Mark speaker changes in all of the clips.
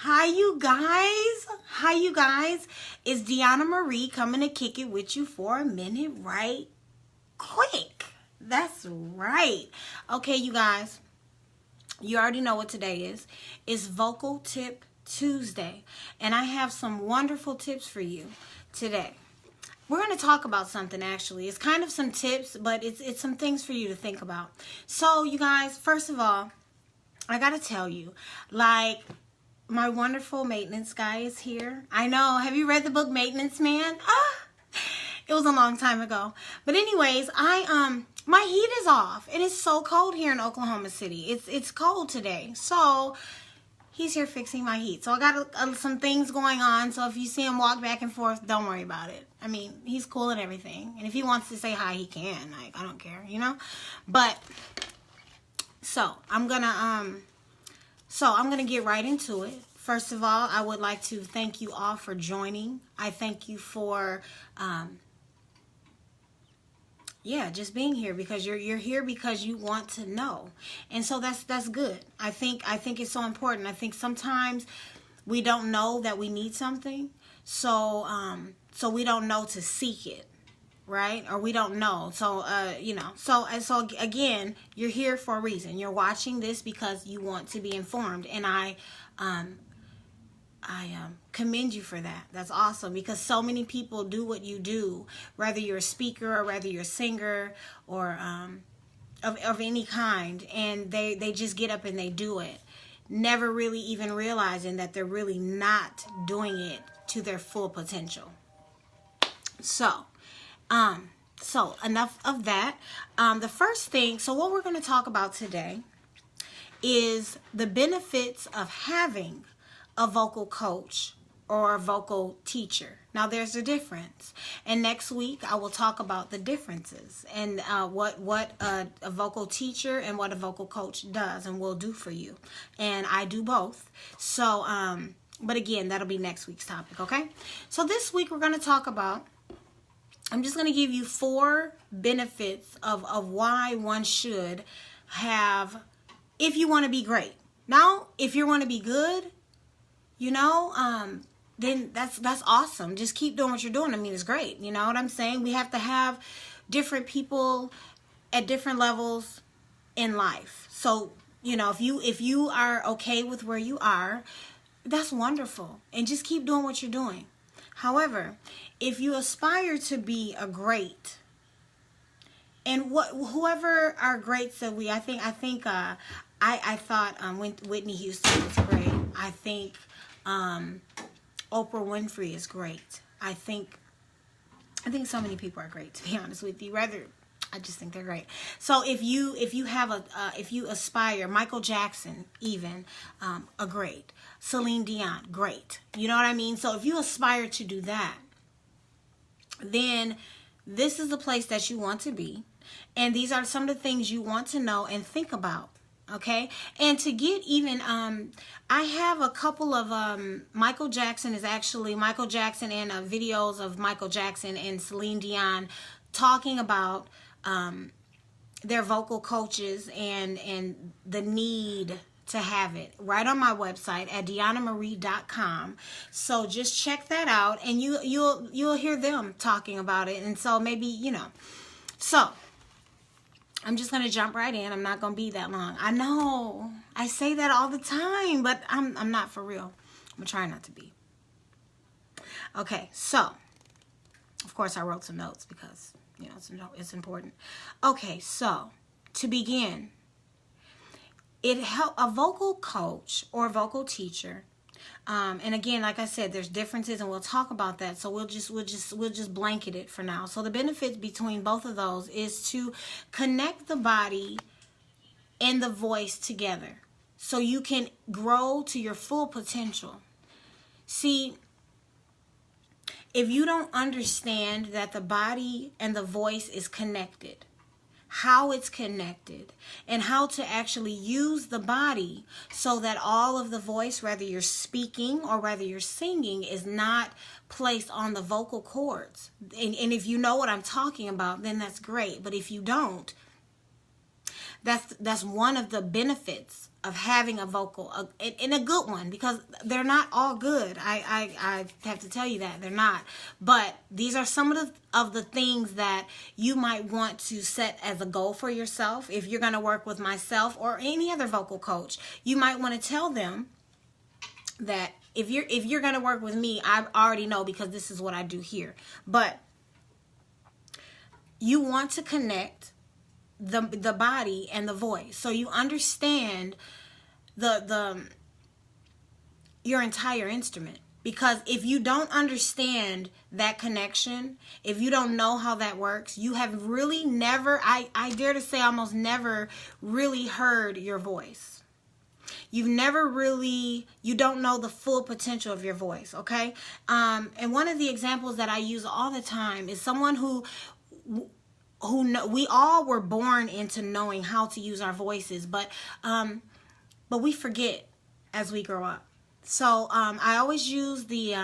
Speaker 1: Hi you guys. Hi you guys. It's Deanna Marie coming to kick it with you for a minute right quick. That's right. Okay, you guys. You already know what today is. It's Vocal Tip Tuesday. And I have some wonderful tips for you today. We're going to talk about something actually. It's kind of some tips, but it's some things for you to think about. So, you guys, first of all, I got to tell you, like, my wonderful maintenance guy is here. I know. Have you read the book Maintenance Man? It was a long time ago. But anyways, my heat is off. It is so cold here in Oklahoma City. It's cold today. So he's here fixing my heat. So I got some things going on. So if you see him walk back and forth, don't worry about it. I mean, he's cool and everything. And if he wants to say hi, he can. Like, I don't care, you know? But so I'm gonna get right into it. First of all, I would like to thank you all for joining. I thank you for just being here, because you're here because you want to know. And so that's good. I think it's so important. I think sometimes we don't know that we need something. So we don't know to seek it. Right? Or we don't know. So, so again, you're here for a reason. You're watching this because you want to be informed. And I commend you for that. That's awesome, because so many people do what you do, whether you're a speaker or whether you're a singer or of any kind, and they just get up and they do it, never really even realizing that they're really not doing it to their full potential. So enough of that. The first thing, so what we're going to talk about today is the benefits of having a vocal coach or a vocal teacher. Now, there's a difference. And next week, I will talk about the differences and what a vocal teacher and what a vocal coach does and will do for you. And I do both. So, but again, that'll be next week's topic, okay? So this week, we're going to talk about, I'm just going to give you 4 benefits of why one should have, if you want to be great. Now, if you want to be good, you know, then that's awesome. Just keep doing what you're doing. I mean, it's great. You know what I'm saying? We have to have different people at different levels in life. So, you know, if you are okay with where you are, that's wonderful. And just keep doing what you're doing. However, if you aspire to be a great, and whoever are greats that I thought Whitney Houston was great. I think Oprah Winfrey is great. I think so many people are great, to be honest with you. I just think they're great. So if you aspire, Michael Jackson, even a great. Celine Dion, great. You know what I mean? So if you aspire to do that, then this is the place that you want to be. And these are some of the things you want to know and think about. Okay? And to get even, I have a couple of, Michael Jackson and videos of Michael Jackson and Celine Dion talking about their vocal coaches and the need to have it, right on my website at deannamarie.com. So just check that out, and you'll hear them talking about it. And so maybe, you know. So I'm just gonna jump right in. I'm not gonna be that long. I know I say that all the time, but I'm not, for real. I'm gonna try not to be. Okay, so of course I wrote some notes because, you know, it's important. Okay, so to begin, a vocal coach or vocal teacher, and again, like I said, there's differences, and we'll talk about that. So we'll just blanket it for now. So the benefits between both of those is to connect the body and the voice together, so you can grow to your full potential. See, if you don't understand that the body and the voice is connected, how it's connected, and how to actually use the body so that all of the voice, whether you're speaking or whether you're singing, is not placed on the vocal cords. And if you know what I'm talking about, then that's great. But if you don't, that's one of the benefits having a vocal, and a good one, because they're not all good. I have to tell you that they're not. But these are some of the things that you might want to set as a goal for yourself. If you're going to work with myself or any other vocal coach, you might want to tell them that if you're going to work with me, I already know, because this is what I do here. But you want to connect the body and the voice, so you understand your entire instrument. Because if you don't understand that connection, if you don't know how that works, you have really never, I dare to say almost never really heard your voice. You've never really, you don't know the full potential of your voice, okay? And one of the examples that I use all the time is someone who know, we all were born into knowing how to use our voices, but we forget as we grow up. So I always use the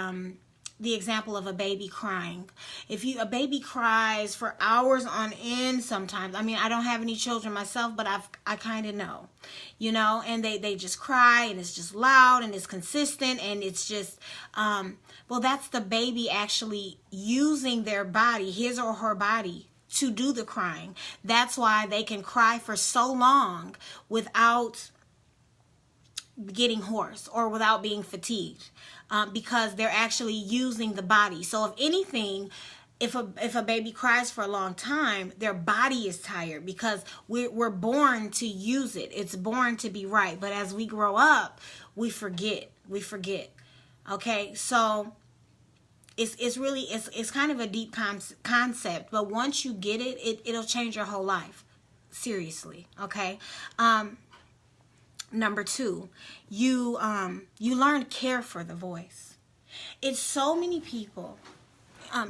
Speaker 1: example of a baby crying. If a baby cries for hours on end sometimes, I mean, I don't have any children myself, but I kind of know, you know, and they just cry, and it's just loud, and it's consistent, and it's just, well, that's the baby actually using their body, his or her body, to do the crying. That's why they can cry for so long without getting hoarse or without being fatigued, because they're actually using the body. So if anything, if a baby cries for a long time, their body is tired, because we're born to use it. It's born to be right. But as we grow up, we forget. Okay, so it's really kind of a deep concept, but once you get it, it'll change your whole life. Seriously, okay? Number 2, you learn care for the voice. It's so many people,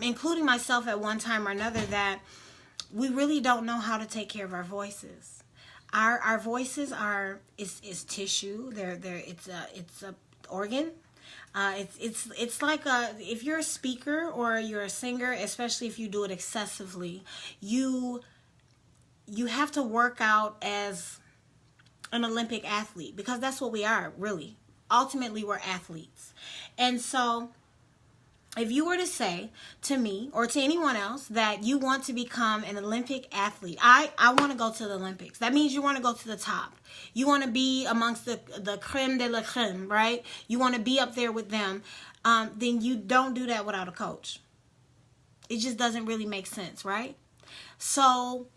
Speaker 1: including myself at one time or another, that we really don't know how to take care of our voices. Our voices is tissue. It's a organ. It's like if you're a speaker or you're a singer, especially if you do it excessively, you have to work out as an Olympic athlete, because that's what we are, really. Ultimately, we're athletes. And so if you were to say to me or to anyone else that you want to become an Olympic athlete, I want to go to the Olympics. That means you want to go to the top. You want to be amongst the creme de la creme, right? You want to be up there with them. Then you don't do that without a coach. It just doesn't really make sense, right? So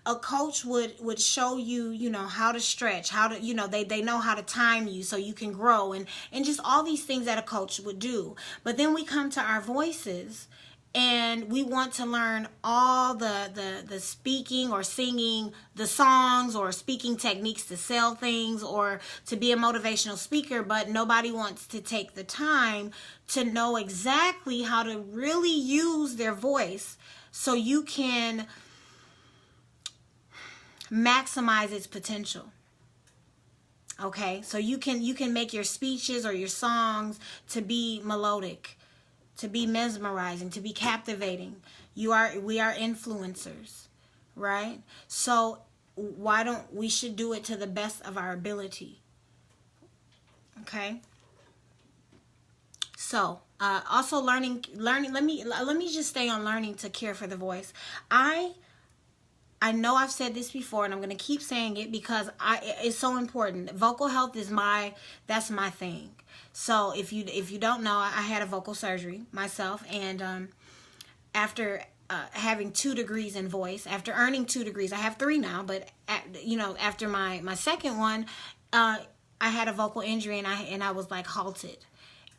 Speaker 1: a coach would show you, you know, how to stretch, how to, you know, they know how to time you so you can grow, and just all these things that a coach would do. But then we come to our voices, and we want to learn all the speaking or singing the songs or speaking techniques to sell things or to be a motivational speaker, but nobody wants to take the time to know exactly how to really use their voice so you can maximize its potential. Okay, so you can make your speeches or your songs to be melodic, to be mesmerizing, to be captivating. We are influencers, right? So why don't we should do it to the best of our ability? Okay. So also learning. Let me just stay on learning to care for the voice. I know I've said this before, and I'm going to keep saying it because it's so important. Vocal health that's my thing. So if you don't know, I had a vocal surgery myself, and after having 2 degrees in voice, after earning 2 degrees, I have 3 now, but after my second one, I had a vocal injury, and I was like halted,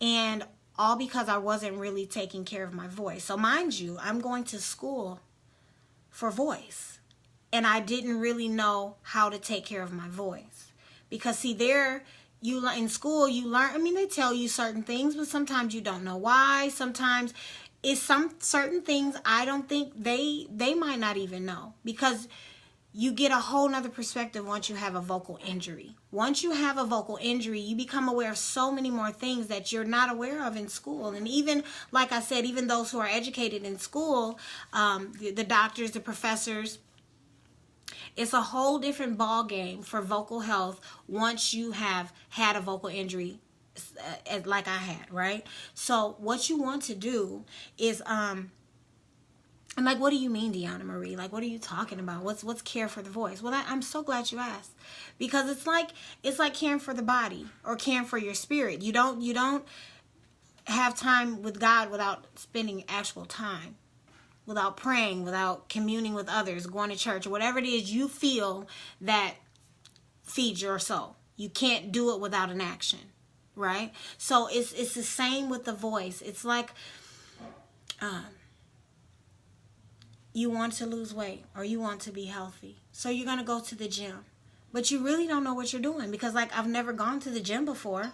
Speaker 1: and all because I wasn't really taking care of my voice. So mind you, I'm going to school for voice. And I didn't really know how to take care of my voice. Because see, in school you learn, I mean, they tell you certain things, but sometimes you don't know why. Sometimes it's certain things I don't think they might not even know. Because you get a whole nother perspective once you have a vocal injury. Once you have a vocal injury, you become aware of so many more things that you're not aware of in school. And even, like I said, even those who are educated in school, the doctors, the professors, It's a whole different ball game for vocal health once you have had a vocal injury like I had, right? So what you want to do is I'm like, what do you mean, Deanna Marie? Like, what are you talking about? What's care for the voice? Well, I'm so glad you asked, because it's like caring for the body or caring for your spirit. You don't have time with God without spending actual time, without praying, without communing with others, going to church, or whatever it is you feel that feeds your soul. You can't do it without an action, right? So it's the same with the voice. It's like you want to lose weight or you want to be healthy. So you're going to go to the gym. But you really don't know what you're doing, because like I've never gone to the gym before.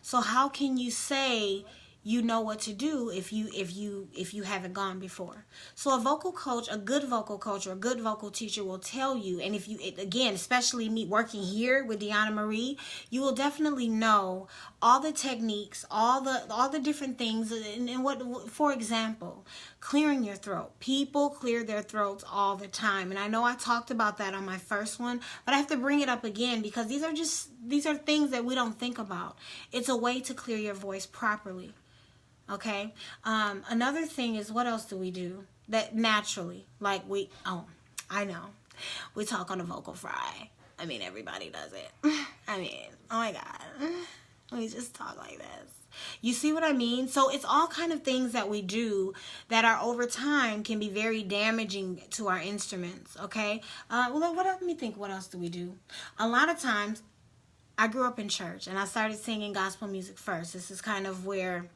Speaker 1: So how can you say you know what to do if you haven't gone before? So a vocal coach, a good vocal coach or a good vocal teacher will tell you, and if you, again, especially me working here with Deanna Marie, you will definitely know all the techniques, all the different things, and what, for example, clearing your throat. People clear their throats all the time, and I know I talked about that on my first one, but I have to bring it up again because these are things that we don't think about. It's a way to clear your voice properly. Okay. Another thing is, what else do we do that naturally? Like I know. We talk on a vocal fry. I mean, everybody does it. I mean, oh my God. We just talk like this. You see what I mean? So it's all kind of things that we do that are over time can be very damaging to our instruments. Okay. Let me think. What else do we do? A lot of times, I grew up in church and I started singing gospel music first. This is kind of where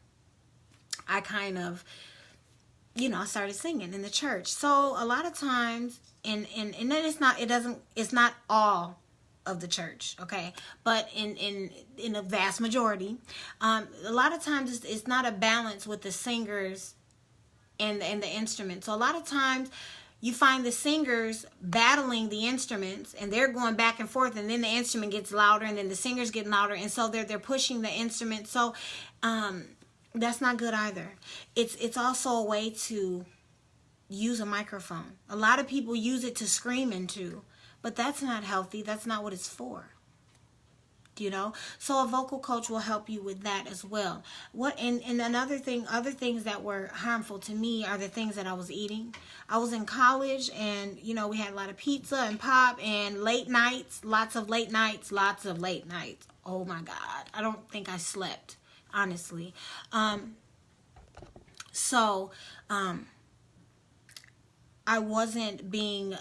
Speaker 1: I kind of, I started singing in the church. So a lot of times, and then it's not all of the church, okay? But in a vast majority, a lot of times it's not a balance with the singers and the instruments. So a lot of times you find the singers battling the instruments and they're going back and forth, and then the instrument gets louder and then the singers get louder, and so they're pushing the instrument. So that's not good either. It's also a way to use a microphone. A lot of people use it to scream into, but that's not healthy. That's not what it's for. So a vocal coach will help you with that as well. And other things that were harmful to me are the things that I was eating. I was in college, and we had a lot of pizza and pop and late nights, lots of late nights. Oh my God, I don't think I slept, honestly. I wasn't being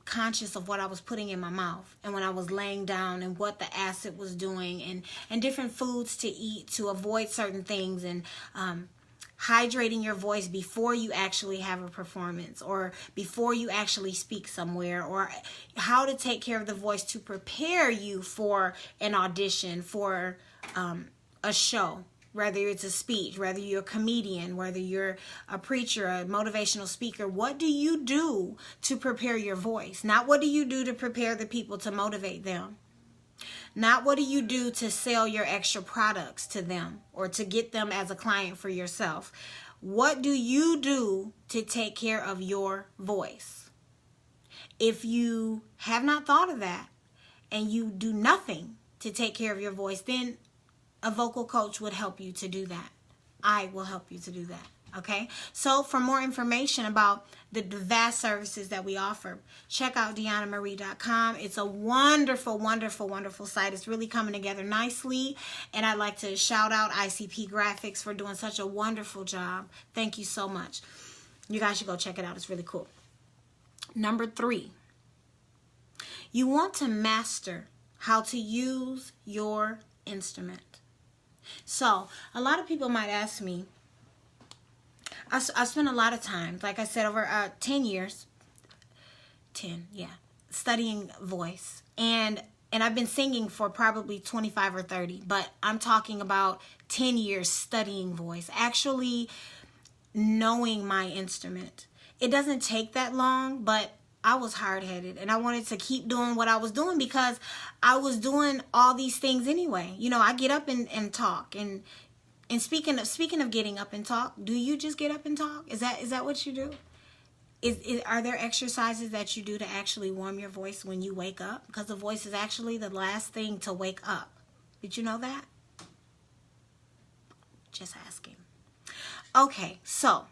Speaker 1: conscious of what I was putting in my mouth, and when I was laying down, and what the acid was doing, and different foods to eat to avoid certain things, and hydrating your voice before you actually have a performance or before you actually speak somewhere, or how to take care of the voice to prepare you for an audition, for a show, whether it's a speech, whether you're a comedian, whether you're a preacher, a motivational speaker. What do you do to prepare your voice? Not what do you do to prepare the people to motivate them. Not what do you do to sell your extra products to them or to get them as a client for yourself. What do you do to take care of your voice? If you have not thought of that and you do nothing to take care of your voice, then a vocal coach would help you to do that. I will help you to do that. Okay? So for more information about the vast services that we offer, check out DeannaMarie.com. It's a wonderful, wonderful, wonderful site. It's really coming together nicely. And I'd like to shout out ICP Graphics for doing such a wonderful job. Thank you so much. You guys should go check it out. It's really cool. Number 3, you want to master how to use your instrument. So a lot of people might ask me, I spent a lot of time, like I said, over 10 years, studying voice. And I've been singing for probably 25 or 30, but I'm talking about 10 years studying voice, actually knowing my instrument. It doesn't take that long, but I was hard-headed, and I wanted to keep doing what I was doing because I was doing all these things anyway. I get up and talk. And speaking of getting up and talk, do you just get up and talk? Is that what you do? Are there exercises that you do to actually warm your voice when you wake up? Because the voice is actually the last thing to wake up. Did you know that? Just asking. Okay, so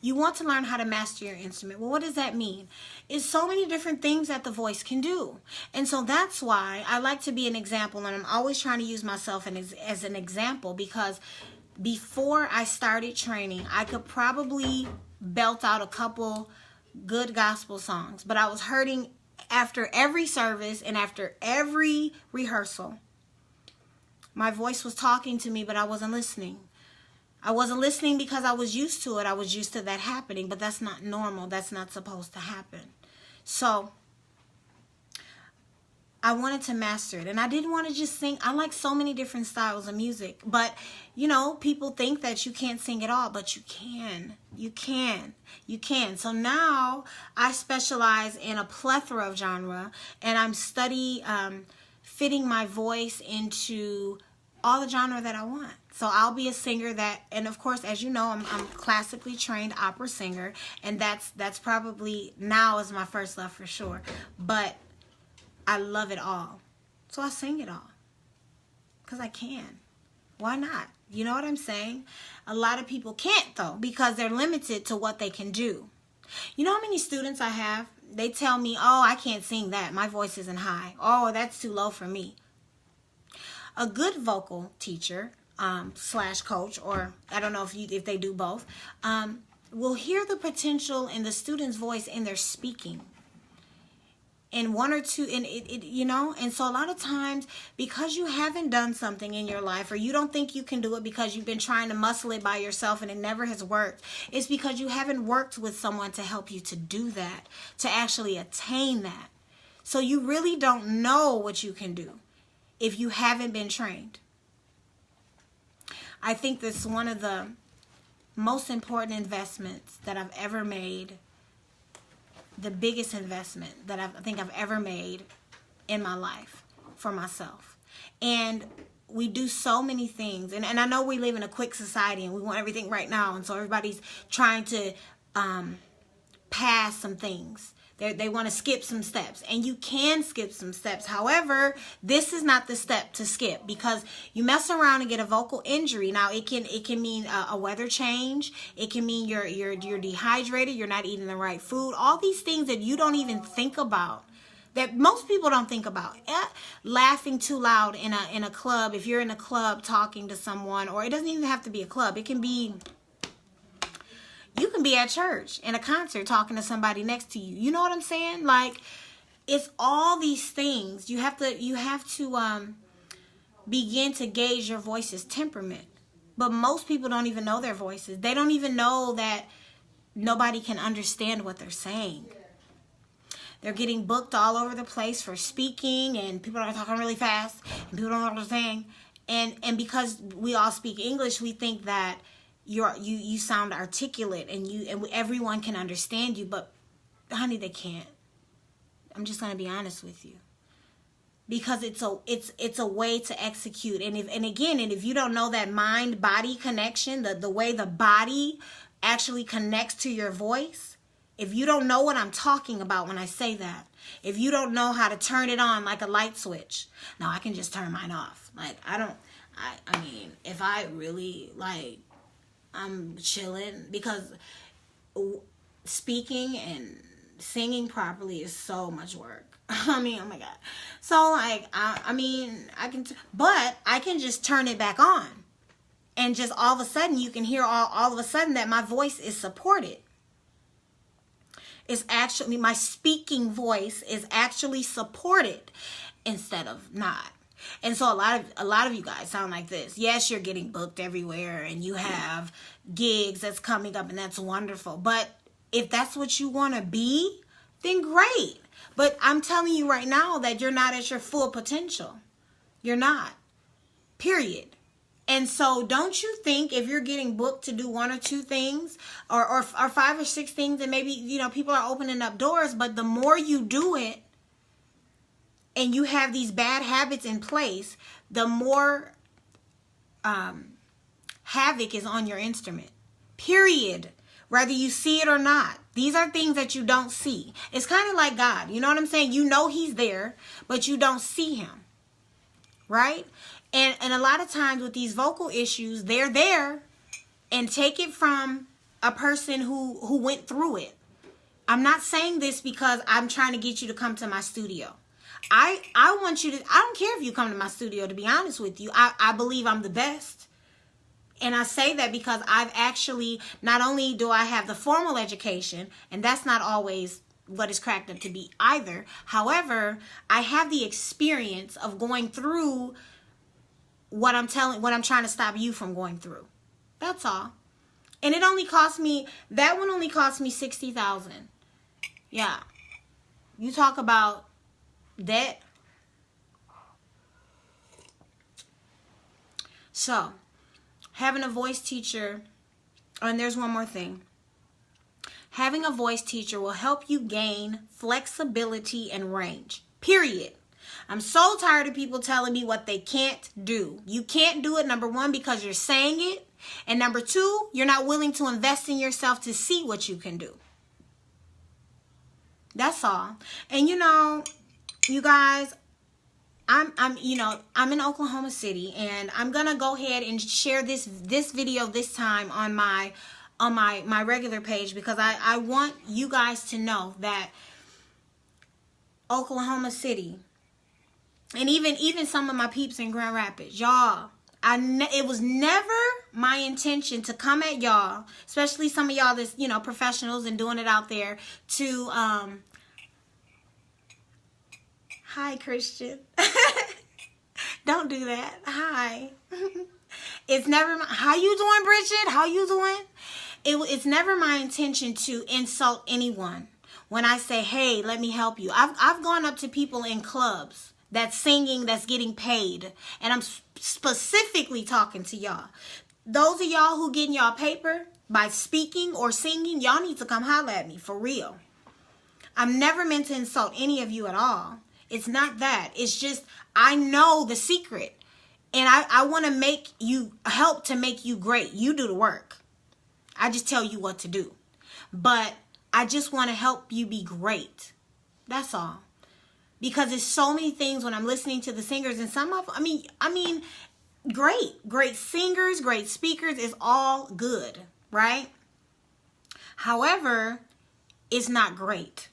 Speaker 1: you want to learn how to master your instrument. Well, what does that mean? It's so many different things that the voice can do. And so that's why I like to be an example, and I'm always trying to use myself as an example, because before I started training, I could probably belt out a couple good gospel songs, but I was hurting after every service and after every rehearsal. My voice was talking to me, but I wasn't listening. I wasn't listening because I was used to it. I was used to that happening, but that's not normal. That's not supposed to happen. So I wanted to master it, and I didn't want to just sing. I like so many different styles of music, but you know, people think that you can't sing at all, but you can. You can. So now I specialize in a plethora of genre, and I'm fitting my voice into all the genre that I want. So I'll be a singer and of course, as you know, I'm classically trained opera singer, and that's probably now is my first love for sure. But I love it all. So I sing it all. Because I can. Why not? You know what I'm saying? A lot of people can't, though, because they're limited to what they can do. You know how many students I have? They tell me, oh, I can't sing that. My voice isn't high. Oh, that's too low for me. A good vocal teacher / coach, or I don't know if they do both, will hear the potential in the student's voice in their speaking. And one or two, and and so a lot of times, because you haven't done something in your life, or you don't think you can do it because you've been trying to muscle it by yourself and it never has worked, it's because you haven't worked with someone to help you to do that, to actually attain that. So you really don't know what you can do if you haven't been trained. I think that's one of the most important investments that I've ever made. The biggest investment that I think I've ever made in my life for myself. And we do so many things. And I know we live in a quick society and we want everything right now. And so everybody's trying to pass some things. They want to skip some steps. And you can skip some steps. However, this is not the step to skip, because you mess around and get a vocal injury. Now, it can mean a weather change. It can mean you're dehydrated. You're not eating the right food. All these things that you don't even think about, that most people don't think about. Laughing too loud in a club. If you're in a club talking to someone, or it doesn't even have to be a club. It can be... You can be at church in a concert talking to somebody next to you. You know what I'm saying? Like, it's all these things. You have to begin to gauge your voice's temperament. But most people don't even know their voices. They don't even know that nobody can understand what they're saying. They're getting booked all over the place for speaking, and people are talking really fast, and people don't know what they're saying. And because we all speak English, we think that you sound articulate and everyone can understand you, but honey, they can't. I'm just gonna be honest with you, because it's a way to execute. And if you don't know that mind-body connection, the way the body actually connects to your voice, if you don't know what I'm talking about when I say that, if you don't know how to turn it on like a light switch, now I can just turn mine off. Like I mean, if I really I'm chilling, because speaking and singing properly is so much work. I mean, oh my God. So but I can just turn it back on, and just all of a sudden you can hear all of a sudden that my voice is supported. It's actually, my speaking voice is actually supported instead of not. And so a lot of you guys sound like this. Yes, you're getting booked everywhere, and you have gigs that's coming up, and that's wonderful. But if that's what you want to be, then great. But I'm telling you right now that you're not at your full potential. You're not. Period. And so don't you think if you're getting booked to do one or two things, or 5 or 6 things, and maybe, people are opening up doors, but the more you do it, and you have these bad habits in place, the more havoc is on your instrument. Period. whether you see it or not. These are things that you don't see. It's kind of like God. You know what I'm saying? You know he's there, but you don't see him. Right? And a lot of times with these vocal issues, they're there, and take it from a person who went through it. I'm not saying this because I'm trying to get you to come to my studio. I want you to, I don't care if you come to my studio, to be honest with you. I believe I'm the best. And I say that because I've actually, not only do I have the formal education, and that's not always what is cracked up to be either. However, I have the experience of going through what I'm trying to stop you from going through. That's all. And it only cost me, that one only cost me $60,000. Yeah. You talk about debt. So, having a voice teacher, and there's one more thing. Having a voice teacher will help you gain flexibility and range. Period. I'm so tired of people telling me what they can't do. You can't do it, number one, because you're saying it. And number two, you're not willing to invest in yourself to see what you can do. That's all. And you know, you guys, I'm in Oklahoma City, and I'm gonna go ahead and share this video this time on my regular page, because I want you guys to know that Oklahoma City, and even some of my peeps in Grand Rapids, y'all, it was never my intention to come at y'all, especially some of y'all that's, professionals and doing it out there, to hi, Christian. Don't do that. Hi. It's never, how you doing, Bridget? How you doing? It's never my intention to insult anyone when I say, hey, let me help you. I've gone up to people in clubs that's singing, that's getting paid, and I'm specifically talking to y'all. Those of y'all who getting y'all paper by speaking or singing, y'all need to come holler at me, for real. I'm never meant to insult any of you at all. It's not that. It's just, I know the secret, and I want to help to make you great. You do the work. I just tell you what to do. But I just want to help you be great. That's all. Because there's so many things when I'm listening to the singers, and some of, I mean, great singers, great speakers is all good, right? However, it's not great.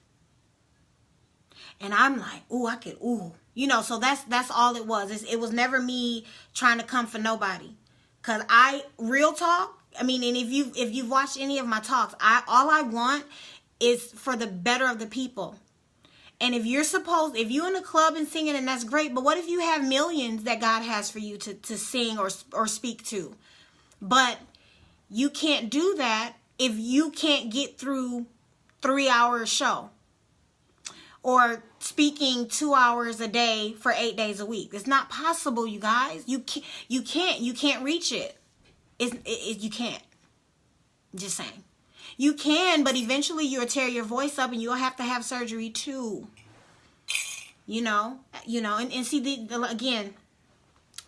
Speaker 1: And I'm like, so that's all it was. It was never me trying to come for nobody. Cause real talk, and if you've watched any of my talks, all I want is for the better of the people. And if you're in a club and singing, and that's great, but what if you have millions that God has for you to sing or speak to? But you can't do that if you can't get through 3-hour show or speaking 2 hours a day for 8 days a week. It's not possible, you guys. You can't reach it. You can't. Just saying. You can, but eventually you'll tear your voice up, and you'll have to have surgery too. And see, again,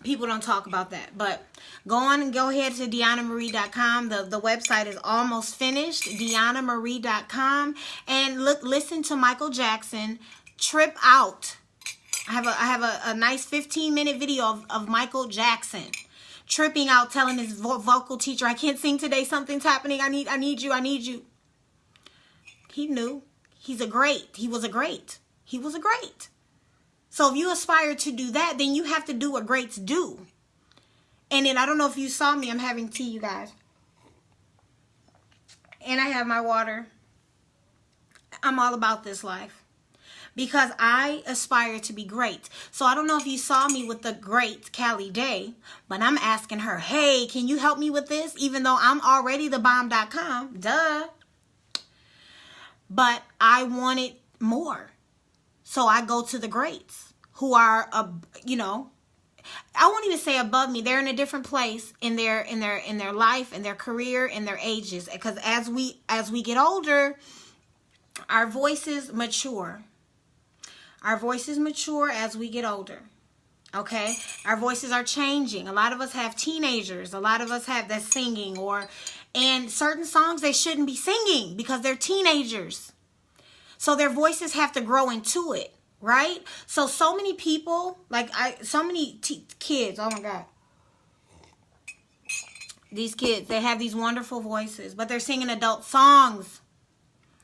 Speaker 1: people don't talk about that. But go ahead to DeannaMarie.com. The website is almost finished, DeannaMarie.com, and listen to Michael Jackson, Trip Out. I have a nice 15-minute video of Michael Jackson tripping out, telling his vocal teacher, I can't sing today, something's happening, I need you. He knew. He was a great. So if you aspire to do that, then you have to do what greats do. And then, I don't know if you saw me, I'm having tea, you guys. And I have my water. I'm all about this life. Because I aspire to be great. So I don't know if you saw me with the great Callie Day, but I'm asking her, hey, can you help me with this? Even though I'm already thebomb.com. Duh. But I wanted more. So I go to the greats who are, I won't even say above me. They're in a different place in their life, in their career, in their ages. Because as we get older, our voices mature. Our voices mature as we get older. Okay? Our voices are changing. A lot of us have teenagers. A lot of us have that singing, And certain songs they shouldn't be singing because they're teenagers. So their voices have to grow into it, right? So many people, so many kids, oh my God. These kids, they have these wonderful voices, but they're singing adult songs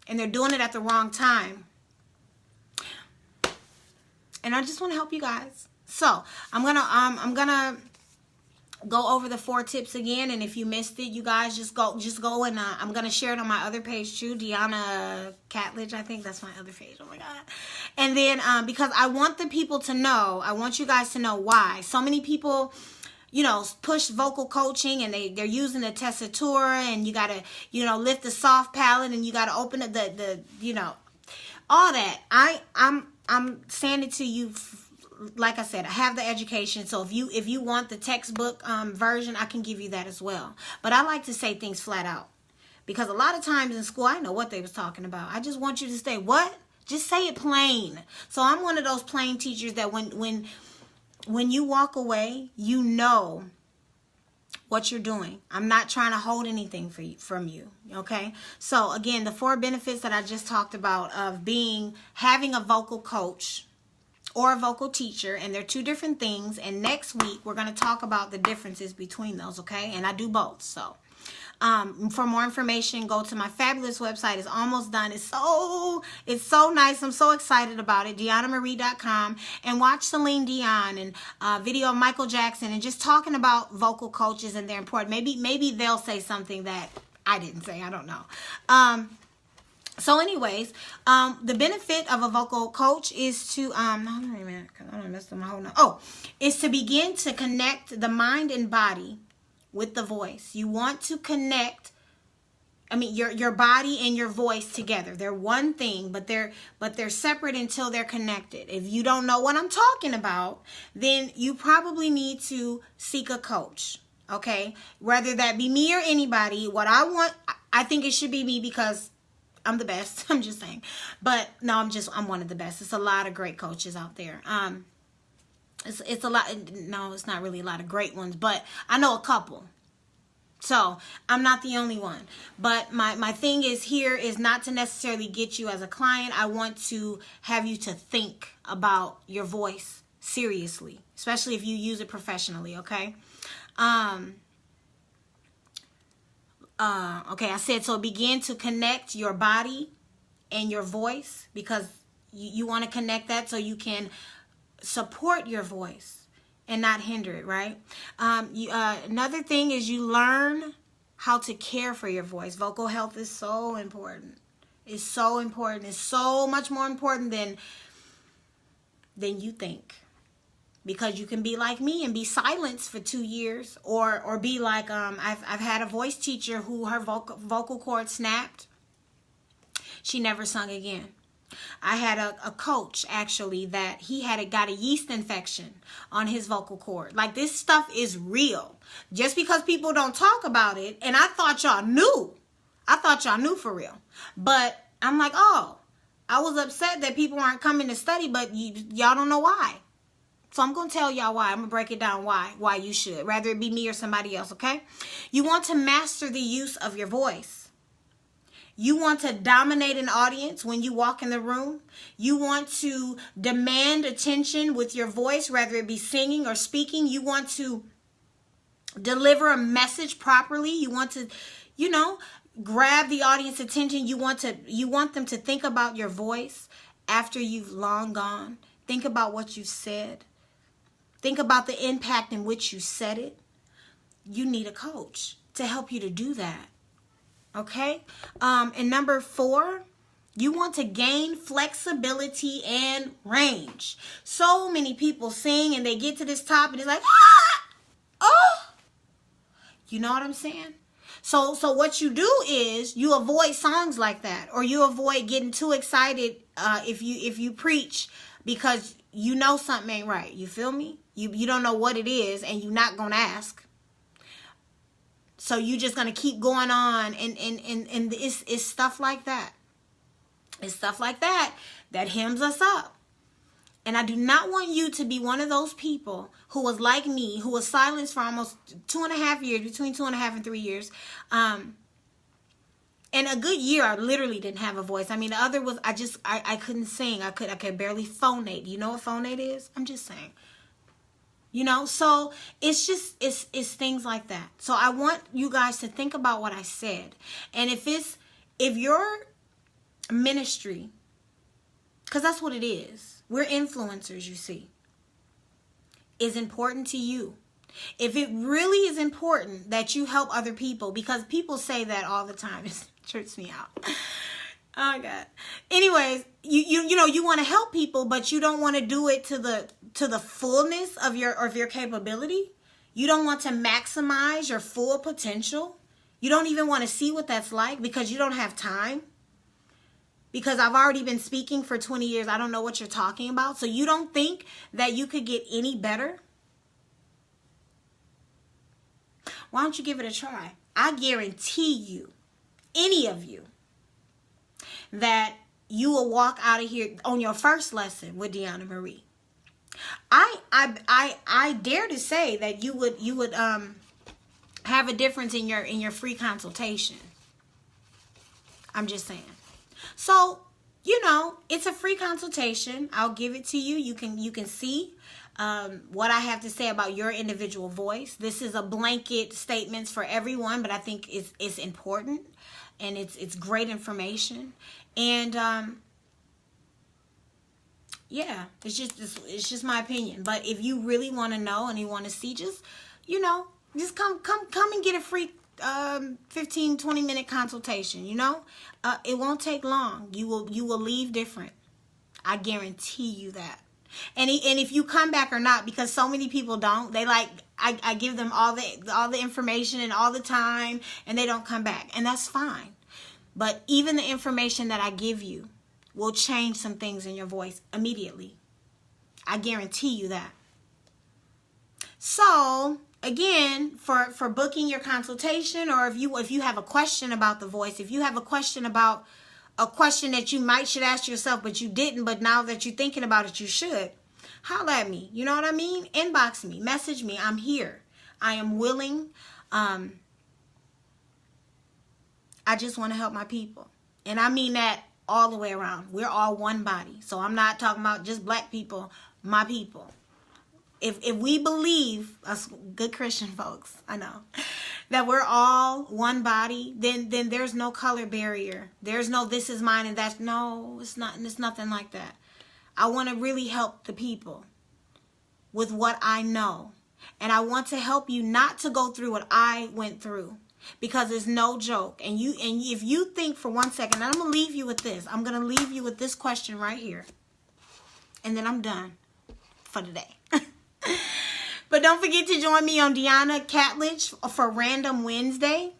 Speaker 1: and they're doing it at the wrong time. And I just want to help you guys. So I'm gonna go over the 4 tips again, and if you missed it, you guys just go and I'm gonna share it on my other page too, Deanna Catledge, I think that's my other page. Oh my God. And then because I want the people to know, I want you guys to know why so many people, you know, push vocal coaching, and they're using the tessitura, and you gotta, you know, lift the soft palate, and you gotta open up the you know, all that. I'm saying it to you. Like I said, I have the education, so if you want the textbook version, I can give you that as well. But I like to say things flat out, because a lot of times in school, I know what they was talking about. I just want you to say, what? Just say it plain. So I'm one of those plain teachers that when you walk away, you know what you're doing. I'm not trying to hold anything from you, okay? So again, the 4 benefits that I just talked about of having a vocal coach or a vocal teacher, and they're 2 different things. And next week we're going to talk about the differences between those, okay? And I do both. So for more information, go to my fabulous website. It's almost done. It's so nice. I'm so excited about it. DeannaMarie.com, and watch Celine Dion and video of Michael Jackson, and just talking about vocal coaches and their importance. Maybe they'll say something that I didn't say. I don't know. So anyways, the benefit of a vocal coach is to, is to begin to connect the mind and body with the voice. You want to connect, your body and your voice together. They're one thing, but they're separate until they're connected. If you don't know what I'm talking about, then you probably need to seek a coach. Okay? Whether that be me or anybody, I think it should be me because I'm the best. I'm just saying. But no, I'm one of the best. It's a lot of great coaches out there. It's a lot. No, it's not really a lot of great ones, but I know a couple. So I'm not the only one. But my thing is not to necessarily get you as a client. I want to have you to think about your voice seriously, especially if you use it professionally. Okay. Okay, I said, so begin to connect your body and your voice, because you want to connect that so you can support your voice and not hinder it, right? Another thing is you learn how to care for your voice. Vocal health is so important. It's so important. It's so much more important than you think. Because you can be like me and be silenced for 2 years, or be like I've had a voice teacher who her vocal cord snapped. She never sung again. I had a coach actually that he got a yeast infection on his vocal cord. Like, this stuff is real. Just because people don't talk about it, and I thought y'all knew. I thought y'all knew for real. But I'm like, oh, I was upset that people aren't coming to study, but y'all don't know why. So I'm going to tell y'all why. I'm going to break it down why you should, rather it be me or somebody else, okay? You want to master the use of your voice. You want to dominate an audience when you walk in the room. You want to demand attention with your voice, whether it be singing or speaking. You want to deliver a message properly. You want to, grab the audience attention. You want them to think about your voice after you've long gone. Think about what you said. Think about the impact in which you said it. You need a coach to help you to do that. Okay? And number 4, you want to gain flexibility and range. So many people sing and they get to this top and it's like, you know what I'm saying? So what you do is you avoid songs like that, or you avoid getting too excited if you preach, because you know something ain't right. You feel me? You don't know what it is, and you're not going to ask. So you're just going to keep going on, and it's stuff like that. It's stuff like that hems us up. And I do not want you to be one of those people who was like me, who was silenced for almost 2.5 years, between 2.5 and 3 years. And a good year, I literally didn't have a voice. I mean, the other was, I couldn't sing. I could barely phonate. You know what phonate is? I'm just saying. You know, so it's things like that. So I want you guys to think about what I said. And if your ministry, because that's what it is. We're influencers, you see, is important to you. If it really is important that you help other people, because people say that all the time, it trips me out. Oh my God. Anyways, you know, you want to help people, but you don't want to do it to the fullness of your capability. You don't want to maximize your full potential. You don't even want to see what that's like because you don't have time. Because I've already been speaking for 20 years. I don't know what you're talking about. So you don't think that you could get any better? Why don't you give it a try? I guarantee you, any of you, that you will walk out of here on your first lesson with Deanna Marie. I dare to say that you would have a difference in your free consultation. I'm just saying. So, you know, it's a free consultation. I'll give it to you. You can see what I have to say about your individual voice. This is a blanket statements for everyone, but I think it's important and it's great information. And yeah, it's just my opinion. But if you really want to know and you want to see, just come and get a free 15-20 minute consultation. You know, it won't take long. You will leave different. I guarantee you that. And if you come back or not, because so many people don't, they like I give them all the information and all the time, and they don't come back, and that's fine. But even the information that I give you will change some things in your voice immediately. I guarantee you that. So again, for booking your consultation, or if you have a question about the voice, if you have a question about a question that you should ask yourself, but you didn't, but now that you're thinking about it, you should. Holler at me. You know what I mean? Inbox me. Message me. I'm here. I am willing. I just want to help my people. And I mean that all the way around. We're all one body. So I'm not talking about just black people, my people. If we believe, us good Christian folks, I know, that we're all one body, then there's no color barrier. There's no this is mine and that's, no, it's not, and it's nothing like that. I want to really help the people with what I know. And I want to help you not to go through what I went through, because it's no joke. And if you think for 1 second, and I'm going to leave you with this. I'm going to leave you with this question right here. And then I'm done for today. But don't forget to join me on Deanna Catledge for Random Wednesday,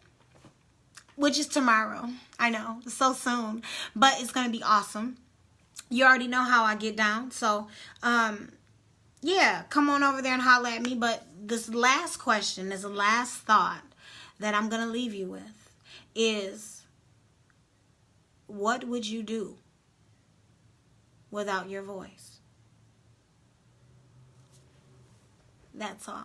Speaker 1: which is tomorrow. I know, it's so soon, but it's going to be awesome. You already know how I get down. So, yeah, come on over there and holler at me. But this last question, this last thought that I'm going to leave you with is, what would you do without your voice? That's all.